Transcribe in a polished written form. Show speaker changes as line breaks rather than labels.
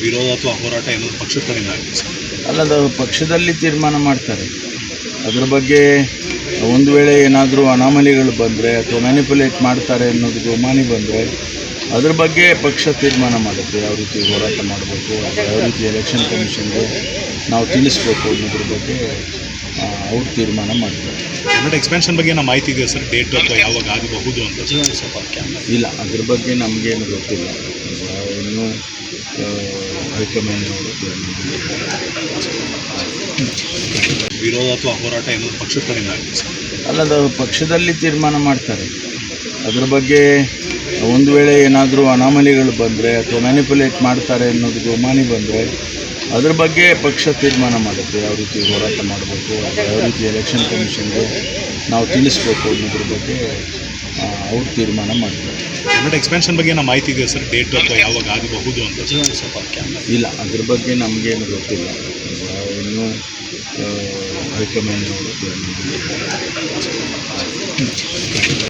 ವಿರೋಧ ಅಥವಾ ಹೋರಾಟ ಏನಾದರೂ ಪಕ್ಷದ ಕಡೆಯಿಂದ ಆಗುತ್ತೆ ಸರ್?
ಅಲ್ಲ, ಅದು ಪಕ್ಷದಲ್ಲಿ ತೀರ್ಮಾನ ಮಾಡ್ತಾರೆ. ಅದ್ರ ಬಗ್ಗೆ ಒಂದು ವೇಳೆ ಏನಾದರೂ ಅನಾಮಲಿಗಳು ಬಂದರೆ ಅಥವಾ ಮ್ಯಾನಿಪುಲೇಟ್ ಮಾಡ್ತಾರೆ ಅನ್ನೋದು ಗುಮಾನಿ ಬಂದರೆ ಅದ್ರ ಬಗ್ಗೆ ಪಕ್ಷ ತೀರ್ಮಾನ ಮಾಡುತ್ತೆ. ಯಾವ ರೀತಿ ಹೋರಾಟ ಮಾಡಬೇಕು, ಯಾವ ರೀತಿ ಎಲೆಕ್ಷನ್ ಕಮಿಷನ್ಗೆ ನಾವು ತಿಳಿಸ್ಬೇಕು ಅನ್ನೋದ್ರ ಬಗ್ಗೆ ಅವ್ರು ತೀರ್ಮಾನ ಮಾಡ್ತಾರೆ.
ಕನ್ನಡ ಎಕ್ಸ್ಪೆನ್ಷನ್ ಬಗ್ಗೆ ನಮ್ಮ ಮಾಹಿತಿ ಇದೆ ಸರ್, ಡೇಟ್ ಅಥವಾ ಯಾವಾಗ ಆಗಬಹುದು ಅಂತ?
ಇಲ್ಲ, ಅದ್ರ ಬಗ್ಗೆ ನಮಗೇನು ಗೊತ್ತಿಲ್ಲ. ಇನ್ನೂ ಹೈಕಮಾಂಡ್ ಅವರು
ವಿರೋಧ ಅಥವಾ ಹೋರಾಟ ಏನಾದರೂ ಪಕ್ಷದ ಕಡೆಯಿಂದ ಆಗುತ್ತೆ ಸರ್?
ಅಲ್ಲ, ಅದು ಪಕ್ಷದಲ್ಲಿ ತೀರ್ಮಾನ ಮಾಡ್ತಾರೆ. ಅದ್ರ ಬಗ್ಗೆ ಒಂದು ವೇಳೆ ಏನಾದರೂ ಅನಾಮಲಿಗಳು ಬಂದರೆ ಅಥವಾ ಮ್ಯಾನಿಪುಲೇಟ್ ಮಾಡ್ತಾರೆ ಅನ್ನೋದು ಗುಮಾನಿ ಬಂದರೆ ಅದ್ರ ಬಗ್ಗೆ ಪಕ್ಷ ತೀರ್ಮಾನ ಮಾಡುತ್ತೆ. ಯಾವ ರೀತಿ ಹೋರಾಟ ಮಾಡಬೇಕು, ಯಾವ ರೀತಿ ಎಲೆಕ್ಷನ್ ಕಮಿಷನ್ಗೆ ನಾವು ತಿಳಿಸ್ಬೇಕು ಅನ್ನೋದ್ರ ಬಗ್ಗೆ ಅವ್ರು ತೀರ್ಮಾನ ಮಾಡ್ತಾರೆ.
ಕನ್ನಡ ಎಕ್ಸ್ಪೆನ್ಷನ್ ಬಗ್ಗೆ ನಮ್ಮ ಮಾಹಿತಿ ಇದೆ ಸರ್, ಡೇಟ್ ಅಥವಾ ಯಾವಾಗ ಆಗಬಹುದು ಅಂತ?
ಇಲ್ಲ, ಅದ್ರ ಬಗ್ಗೆ ನಮಗೇನು ಗೊತ್ತಿಲ್ಲ. ಇನ್ನೂ ಹೈಕಮಾಂಡ್ ಅವರು